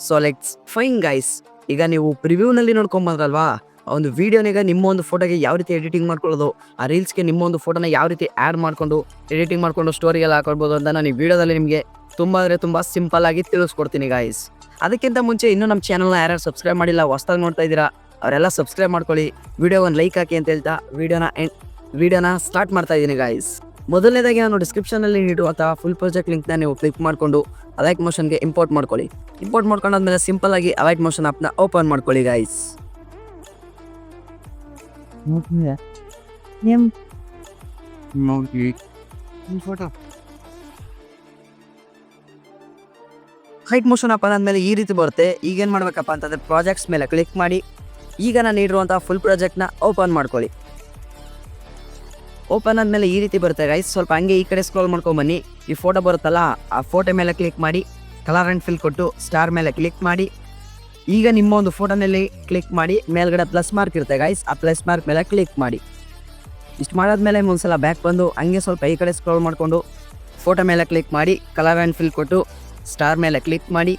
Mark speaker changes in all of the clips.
Speaker 1: So let's fine guys. ಈಗ ನೀವು ಪ್ರಿವ್ಯೂನಲ್ಲಿ ನೋಡ್ಕೊಂಬಂದ್ರಲ್ವಾ, ಆ ಒಂದು ವಿಡಿಯೋನಾಗ ನಿಮ್ಮ ಒಂದು ಫೋಟೋಗೆ ಯಾವ ರೀತಿ ಎಡಿಟಿಂಗ್ ಮಾಡ್ಕೊಳ್ಳೋದು, ಆ ರೀಲ್ಸ್ಗೆ ನಿಮ್ಮ ಒಂದು ಫೋಟೋನ ಯಾವ ರೀತಿ ಆ್ಯಡ್ ಮಾಡಿಕೊಂಡು ಎಡಿಟಿಂಗ್ ಮಾಡಿಕೊಂಡು ಸ್ಟೋರಿಗೆಲ್ಲ ಹಾಕೊಳ್ಬೋದು ಅಂತ ನಾನು ಈ ವಿಡಿಯೋದಲ್ಲಿ ನಿಮಗೆ ತುಂಬ ಸಿಂಪಲ್ ಆಗಿ ತಿಳಿಸ್ಕೊಡ್ತೀನಿ ಗೈಸ್. ಅದಕ್ಕಿಂತ ಮುಂಚೆ ಇನ್ನೂ ನಮ್ಮ ಚಾನಲ್ನ ಯಾರ್ಯಾರು ಸಬ್ಸ್ಕ್ರೈಬ್ ಮಾಡಿಲ್ಲ, ಹೊಸ್ದಾಗಿ ನೋಡ್ತಾ ಇದ್ದೀರಾ, ಅವರೆಲ್ಲ ಸಬ್ಸ್ಕ್ರೈಬ್ ಮಾಡ್ಕೊಳ್ಳಿ, ವಿಡಿಯೋ ಒಂದು ಲೈಕ್ ಹಾಕಿ ಅಂತ ಹೇಳ್ತಾ ವಿಡಿಯೋನ ಸ್ಟಾರ್ಟ್ ಮಾಡ್ತಾ ಇದ್ದೀನಿ ಗೈಸ್. ಮೊದಲನೇದಾಗಿ ನಾನು ಡಿಸ್ಕ್ರಿಪ್ಷನಲ್ಲಿ ನೀಡುವಂಥ ಫುಲ್ ಪ್ರಾಜೆಕ್ಟ್ ಲಿಂಕ್ನ ನೀವು ಕ್ಲಿಕ್ ಮಾಡಿಕೊಂಡು ಅವೈಟ್ ಮೋಷನ್ಗೆ ಇಂಪೋರ್ಟ್ ಮಾಡ್ಕೊಳ್ಳಿ. ಇಂಪೋರ್ಟ್ ಮಾಡ್ಕೊಂಡಾದ್ಮೇಲೆ ಸಿಂಪಲ್ ಆಗಿ ಅವೈಟ್ ಮೋಷನ್ ಆ್ಯಪ್ನ ಓಪನ್ ಮಾಡ್ಕೊಳ್ಳಿ ಗೈಸ್. ಹೈಟ್ ಮೋಷನ್ ಆಪ್ ಆದಮೇಲೆ ಈ ರೀತಿ ಬರುತ್ತೆ. ಈಗೇನು ಮಾಡಬೇಕಪ್ಪ ಅಂತಂದರೆ ಪ್ರಾಜೆಕ್ಟ್ಸ್ ಮೇಲೆ ಕ್ಲಿಕ್ ಮಾಡಿ ಈಗ ನಾನು ನೀಡಿರುವಂಥ ಫುಲ್ ಪ್ರಾಜೆಕ್ಟ್ನ ಓಪನ್ ಮಾಡ್ಕೊಳ್ಳಿ. ಓಪನ್ ಆದಮೇಲೆ ಈ ರೀತಿ ಬರುತ್ತೆ ಗೈಸ್. ಸ್ವಲ್ಪ ಹಂಗೆ ಈ ಕಡೆ ಸ್ಕ್ರೋಲ್ ಮಾಡ್ಕೊಂಬನ್ನಿ. ಈ ಫೋಟೋ ಬರುತ್ತಲ್ಲ, ಆ ಫೋಟೋ ಮೇಲೆ ಕ್ಲಿಕ್ ಮಾಡಿ ಕಲರ್ ಆ್ಯಂಡ್ ಫಿಲ್ ಕೊಟ್ಟು ಸ್ಟಾರ್ ಮೇಲೆ ಕ್ಲಿಕ್ ಮಾಡಿ ಈಗ ನಿಮ್ಮ ಒಂದು ಫೋಟೋನಲ್ಲಿ ಕ್ಲಿಕ್ ಮಾಡಿ ಮೇಲ್ಗಡೆ ಪ್ಲಸ್ ಮಾರ್ಕ್ ಇರುತ್ತೆ ಗೈಸ್, ಆ ಪ್ಲಸ್ ಮಾರ್ಕ್ ಮೇಲೆ ಕ್ಲಿಕ್ ಮಾಡಿ. ಇಷ್ಟು ಮಾಡಾದ್ಮೇಲೆ ಒಂದ್ಸಲ ಬ್ಯಾಕ್ ಬಂದು ಹಂಗೆ ಸ್ವಲ್ಪ ಈ ಕಡೆ ಸ್ಕ್ರೋಲ್ ಮಾಡಿಕೊಂಡು ಫೋಟೋ ಮೇಲೆ ಕ್ಲಿಕ್ ಮಾಡಿ ಕಲರ್ ಆ್ಯಂಡ್ ಫಿಲ್ ಕೊಟ್ಟು ಸ್ಟಾರ್ ಮೇಲೆ ಕ್ಲಿಕ್ ಮಾಡಿ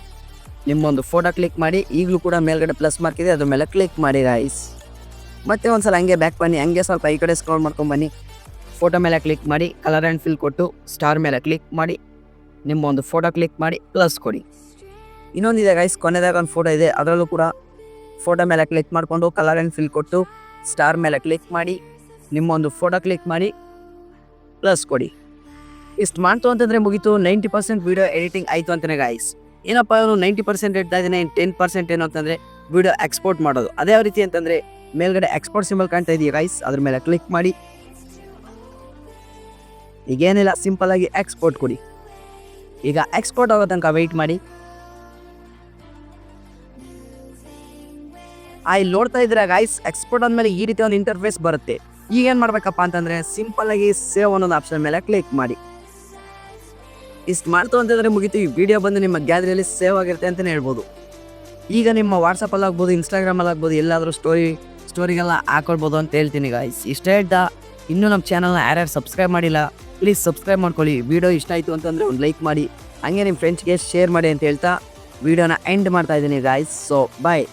Speaker 1: ನಿಮ್ಮೊಂದು ಫೋಟೋ ಕ್ಲಿಕ್ ಮಾಡಿ ಈಗಲೂ ಕೂಡ ಮೇಲ್ಗಡೆ ಪ್ಲಸ್ ಮಾರ್ಕ್ ಇದೆ, ಅದ್ರ ಮೇಲೆ ಕ್ಲಿಕ್ ಮಾಡಿ ಗೈಸ್. ಮತ್ತೆ ಒಂದ್ಸಲ ಹಂಗೆ ಬ್ಯಾಕ್ ಬನ್ನಿ, ಹಂಗೆ ಸ್ವಲ್ಪ ಈ ಕಡೆ ಸ್ಕ್ರೋಲ್ ಮಾಡ್ಕೊಂಬನ್ನಿ, ಫೋಟೋ ಮೇಲೆ ಕ್ಲಿಕ್ ಮಾಡಿ ಕಲರ್ ಆ್ಯಂಡ್ ಫಿಲ್ ಕೊಟ್ಟು ಸ್ಟಾರ್ ಮೇಲೆ ಕ್ಲಿಕ್ ಮಾಡಿ ನಿಮ್ಮ ಒಂದು ಫೋಟೋ ಕ್ಲಿಕ್ ಮಾಡಿ ಪ್ಲಸ್ ಕೊಡಿ. ಇನ್ನೊಂದಿದೆ ಗೈಸ್, ಕೊನೆದಾಗ ಒಂದು ಫೋಟೋ ಇದೆ, ಅದರಲ್ಲೂ ಕೂಡ ಫೋಟೋ ಮೇಲೆ ಕ್ಲಿಕ್ ಮಾಡಿಕೊಂಡು ಕಲರ್ ಆ್ಯಂಡ್ ಫಿಲ್ ಕೊಟ್ಟು ಸ್ಟಾರ್ ಮೇಲೆ ಕ್ಲಿಕ್ ಮಾಡಿ ನಿಮ್ಮೊಂದು ಫೋಟೋ ಕ್ಲಿಕ್ ಮಾಡಿ ಪ್ಲಸ್ ಕೊಡಿ. ಇಷ್ಟು ಮಾಡ್ತು ಅಂತಂದರೆ ಮುಗೀತು, 90% ವೀಡಿಯೋ ಎಡಿಟಿಂಗ್ ಆಯಿತು ಅಂತಲೇ ಗೈಸ್. ಏನಪ್ಪ ಅವನು 90% ಇಡ್ತಾ ಇದ್ದಾನೆ, 10% ಏನು ಅಂತಂದರೆ ವೀಡಿಯೋ ಎಕ್ಸ್ಪೋರ್ಟ್ ಮಾಡೋದು. ಅದೇ ಯಾವ ರೀತಿ ಅಂತಂದರೆ ಮೇಲ್ಗಡೆ ಎಕ್ಸ್ಪೋರ್ಟ್ ಸಿಂಬಲ್ ಕಾಣ್ತಾ ಇದೆಯಾ ಗೈಸ್, ಅದ್ರ ಮೇಲೆ ಕ್ಲಿಕ್ ಮಾಡಿ ಈಗೇನಿಲ್ಲ ಸಿಂಪಲ್ ಆಗಿ ಎಕ್ಸ್ಪೋರ್ಟ್ ಕೊಡಿ. ಈಗ ಎಕ್ಸ್ಪೋರ್ಟ್ ಆಗೋ ತನಕ ವೆಯ್ಟ್ ಮಾಡಿ. ಇಲ್ಲಿ ನೋಡ್ತಾ ಇದ್ದೀರಾ ಗೈಸ್, ಎಕ್ಸ್ಪೋರ್ಟ್ ಆದಮೇಲೆ ಈ ರೀತಿ ಒಂದು ಇಂಟರ್ಫೇಸ್ ಬರುತ್ತೆ. ಈಗ ಏನು ಮಾಡಬೇಕಪ್ಪ ಅಂತಂದರೆ ಸಿಂಪಲ್ ಆಗಿ ಸೇವ್ ಅನ್ನೋದು ಆಪ್ಷನ್ ಮೇಲೆ ಕ್ಲಿಕ್ ಮಾಡಿ. ಇಷ್ಟು ಮಾಡ್ತು ಅಂತಂದರೆ ಮುಗೀತು, ಈ ವಿಡಿಯೋ ಬಂದು ನಿಮ್ಮ ಗ್ಯಾಲರಿಯಲ್ಲಿ ಸೇವ್ ಆಗಿರುತ್ತೆ ಅಂತಲೇ ಹೇಳ್ಬೋದು. ಈಗ ನಿಮ್ಮ ವಾಟ್ಸಪ್ಪಲ್ಲಿ ಆಗ್ಬೋದು, ಇನ್ಸ್ಟಾಗ್ರಾಮಲ್ಲಿ ಆಗ್ಬೋದು, ಎಲ್ಲಾದರೂ ಸ್ಟೋರಿಗೆಲ್ಲ ಹಾಕೊಳ್ಬೋದು ಅಂತ ಹೇಳ್ತೀನಿ ಗೈಸ್. ಇಷ್ಟೇ ಹೇಳ್ತಾ ಇನ್ನೂ ನಮ್ಮ ಚಾನಲ್ನ ಯಾರ್ಯಾರು ಸಬ್ಸ್ಕ್ರೈಬ್ ಮಾಡಿಲ್ಲ ಪ್ಲೀಸ್ ಸಬ್ಸ್ಕ್ರೈಬ್ ಮಾಡ್ಕೊಳ್ಳಿ. ವಿಡಿಯೋ ಇಷ್ಟ ಆಯಿತು ಅಂತಂದರೆ ಒಂದು ಲೈಕ್ ಮಾಡಿ, ಹಾಗೆ ನಿಮ್ಮ ಫ್ರೆಂಡ್ಸ್ಗೆ ಶೇರ್ ಮಾಡಿ ಅಂತ ಹೇಳ್ತಾ ವಿಡಿಯೋನ ಎಂಡ್ ಮಾಡ್ತಾ ಇದ್ದೀನಿ ಗೈಸ್. So bye.